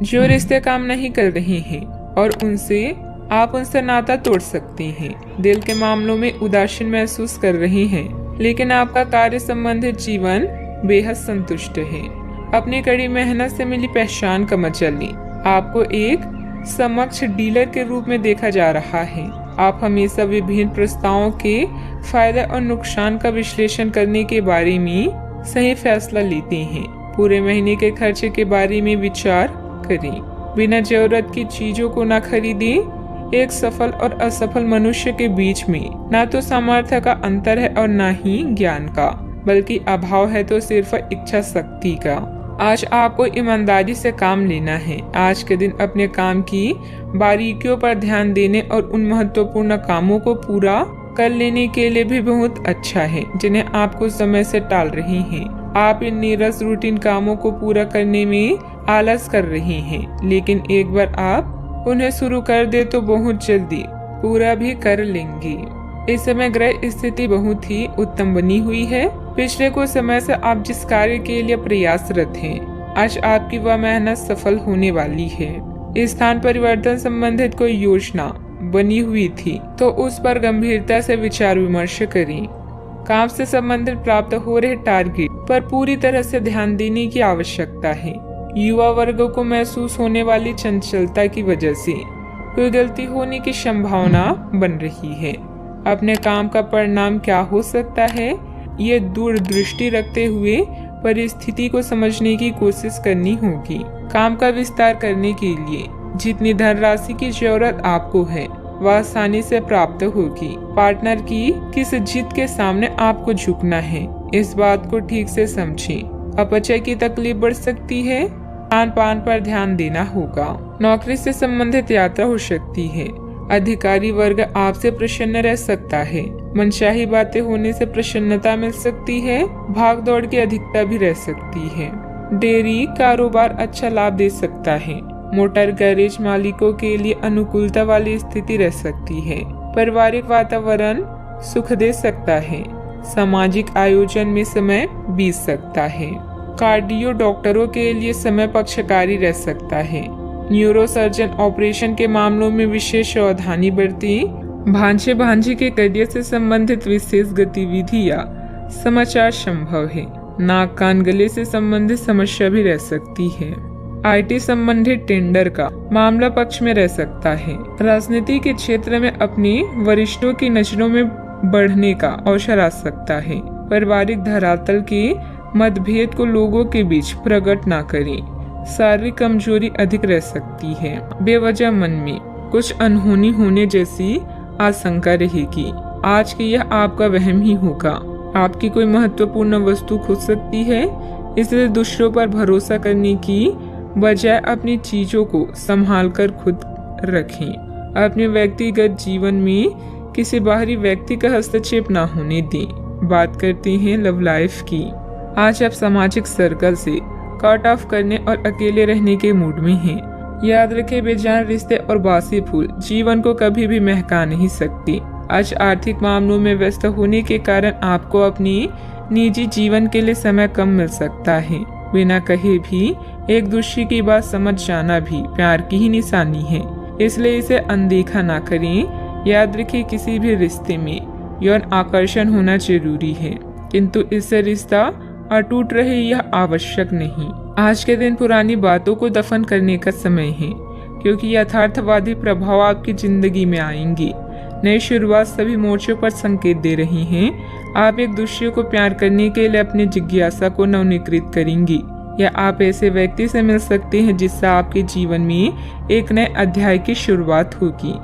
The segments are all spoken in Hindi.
जो रिश्ते काम नहीं कर रहे हैं और आप उनसे नाता तोड़ सकते हैं। दिल के मामलों में उदासीन महसूस कर रहे हैं, लेकिन आपका कार्य संबंधित जीवन बेहद संतुष्ट है। अपनी कड़ी मेहनत से मिली पहचान का मजा लें। आपको एक समक्ष डीलर के रूप में देखा जा रहा है। आप हमेशा विभिन्न प्रस्तावों के फायदे और नुकसान का विश्लेषण करने के बारे में सही फैसला लेते हैं। पूरे महीने के खर्चे के बारे में विचार करें। बिना जरूरत की चीजों को न खरीदें। एक सफल और असफल मनुष्य के बीच में न तो सामर्थ्य का अंतर है और न ही ज्ञान का, बल्कि अभाव है तो सिर्फ इच्छा शक्ति का। आज आपको ईमानदारी से काम लेना है। आज के दिन अपने काम की बारीकियों पर ध्यान देने और उन महत्वपूर्ण कामों को पूरा कर लेने के लिए भी बहुत अच्छा है जिन्हें आप कुछ समय से टाल रहे हैं। आप इन नीरस रूटीन कामों को पूरा करने में आलस कर रहे हैं, लेकिन एक बार आप उन्हें शुरू कर दे तो बहुत जल्दी पूरा भी कर लेंगे। इस समय ग्रह स्थिति बहुत ही उत्तम बनी हुई है। पिछले कुछ समय से आप जिस कार्य के लिए प्रयासरत हैं, आज आपकी वह मेहनत सफल होने वाली है। स्थान परिवर्तन संबंधित कोई योजना बनी हुई थी तो उस पर गंभीरता से विचार विमर्श करें। काम से संबंधित प्राप्त हो रहे टारगेट पर पूरी तरह से ध्यान देने की आवश्यकता है। युवा वर्ग को महसूस होने वाली चंचलता की वजह से कोई गलती होने की संभावना बन रही है। अपने काम का परिणाम क्या हो सकता है, ये दूरदृष्टि रखते हुए परिस्थिति को समझने की कोशिश करनी होगी। काम का विस्तार करने के लिए जितनी धनराशि की जरूरत आपको है वह आसानी से प्राप्त होगी। पार्टनर की किस जिद के सामने आपको झुकना है, इस बात को ठीक से समझें। अपचय की तकलीफ बढ़ सकती है। खान पान पर ध्यान देना होगा। नौकरी से संबंधित यात्रा हो सकती है। अधिकारी वर्ग आपसे प्रसन्न रह सकता है। मनचाही बातें होने से प्रसन्नता मिल सकती है। भाग दौड़ की अधिकता भी रह सकती है। डेयरी कारोबार अच्छा लाभ दे सकता है। मोटर गैरेज मालिकों के लिए अनुकूलता वाली स्थिति रह सकती है। पारिवारिक वातावरण सुख दे सकता है। सामाजिक आयोजन में समय बीत सकता है। कार्डियो डॉक्टरों के लिए समय पक्षकारी रह सकता है। न्यूरोसर्जन ऑपरेशन के मामलों में विशेष सावधानी बरतें। भांजे भांजी के करियर से संबंधित विशेष गतिविधि या समाचार संभव है। नाक कान गले से संबंधित समस्या भी रह सकती है। आईटी संबंधित टेंडर का मामला पक्ष में रह सकता है। राजनीति के क्षेत्र में अपने वरिष्ठों की नजरों में बढ़ने का अवसर आ सकता है। पारिवारिक धरातल के मतभेद को लोगों के बीच प्रकट न करें। शारीरिक कमजोरी अधिक रह सकती है। बेवजह मन में कुछ अनहोनी होने जैसी आशंका रहेगी। आज की यह आपका वहम ही होगा। आपकी कोई महत्वपूर्ण वस्तु खो सकती है, इसलिए दूसरों पर भरोसा करने की बजाय अपनी चीजों को संभाल कर खुद रखें। अपने व्यक्तिगत जीवन में किसी बाहरी व्यक्ति का हस्तक्षेप न होने दें। बात करते हैं लव लाइफ की। आज आप सामाजिक सर्कल से कट ऑफ करने और अकेले रहने के मूड में हैं। याद रखें, बेजान रिश्ते और बासी फूल जीवन को कभी भी महका नहीं सकती। आज आर्थिक मामलों में व्यस्त होने के कारण आपको अपनी निजी जीवन के लिए समय कम मिल सकता है। बिना कहे भी एक दूसरे की बात समझ जाना भी प्यार की ही निशानी है, इसलिए इसे अनदेखा ना करें। याद रखें, किसी भी रिश्ते में यौन आकर्षण होना जरूरी है, किंतु इससे रिश्ता अटूट रहे यह आवश्यक नहीं। आज के दिन पुरानी बातों को दफन करने का समय है, क्योंकि यथार्थवादी प्रभाव आपकी जिंदगी में आएंगे। नई शुरुआत सभी मोर्चों पर संकेत दे रही हैं। आप एक दूसरे को प्यार करने के लिए अपनी जिज्ञासा को नवनीकृत करेंगी, या आप ऐसे व्यक्ति से मिल सकते हैं जिससे आपके जीवन में एक नए अध्याय की शुरुआत होगी।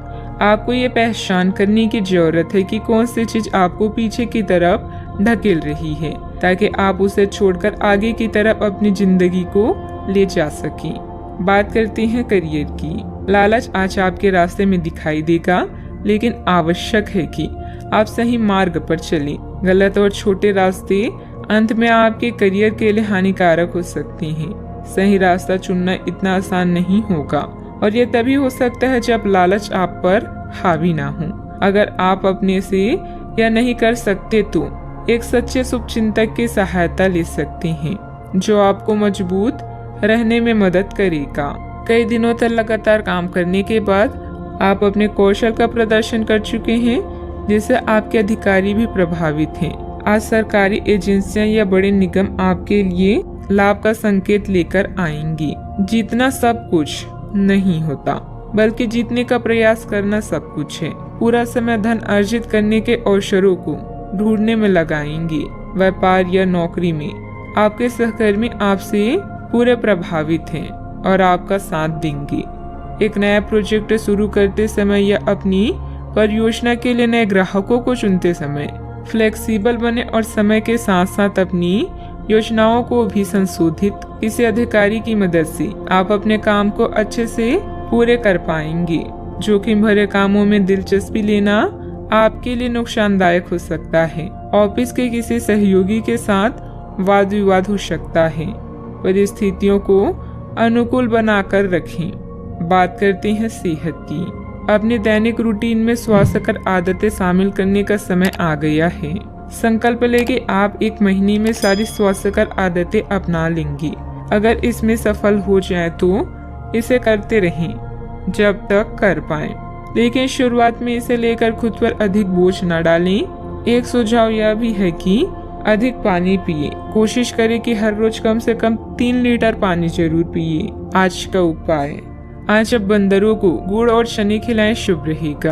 आपको ये पहचान करने की जरूरत है कि कौन सी चीज आपको पीछे की तरफ ढकेल रही है, ताकि आप उसे छोड़कर आगे की तरफ अपनी जिंदगी को ले जा सकें। बात करते हैं करियर की। लालच आज आपके रास्ते में दिखाई देगा, लेकिन आवश्यक है कि आप सही मार्ग पर चलें। गलत और छोटे रास्ते अंत में आपके करियर के लिए हानिकारक हो सकते हैं। सही रास्ता चुनना इतना आसान नहीं होगा, और यह तभी हो सकता है जब लालच आप पर हावी ना हो। अगर आप अपने से यह नहीं कर सकते तो एक सच्चे शुभचिंतक की सहायता ले सकते हैं, जो आपको मजबूत रहने में मदद करेगा। कई दिनों तक लगातार काम करने के बाद आप अपने कौशल का प्रदर्शन कर चुके हैं, जिससे आपके अधिकारी भी प्रभावित हैं। आज सरकारी एजेंसियां या बड़े निगम आपके लिए लाभ का संकेत लेकर आएंगी। जीतना सब कुछ नहीं होता, बल्कि जीतने का प्रयास करना सब कुछ है। पूरा समय धन अर्जित करने के अवसरों को ढूंढने में लगाएंगे। व्यापार या नौकरी में आपके सहकर्मी आपसे पूरे प्रभावित हैं और आपका साथ देंगे। एक नया प्रोजेक्ट शुरू करते समय या अपनी परियोजना के लिए नए ग्राहकों को चुनते समय फ्लेक्सिबल बने और समय के साथ साथ अपनी योजनाओं को भी संशोधित। किसी अधिकारी की मदद से आप अपने काम को अच्छे से पूरे कर पाएंगे। जोखिम भरे कामों में दिलचस्पी लेना आपके लिए नुकसानदायक हो सकता है। ऑफिस के किसी सहयोगी के साथ वाद विवाद हो सकता है। परिस्थितियों को अनुकूल बनाकर रखें। बात करते हैं सेहत की। अपने दैनिक रूटीन में स्वास्थ्यकर आदतें शामिल करने का समय आ गया है। संकल्प लें कि आप एक महीने में सारी स्वास्थ्यकर आदतें अपना लेंगे। अगर इसमें सफल हो जाए तो इसे करते रहें जब तक कर पाएं, लेकिन शुरुआत में इसे लेकर खुद पर अधिक बोझ न डालें। एक सुझाव यह भी है कि अधिक पानी पिए। कोशिश करें कि हर रोज कम से कम 3 लीटर पानी जरूर पिए। आज का उपाय, आज अब बंदरों को गुड़ और शनी खिलाएं, शुभ रहेगा।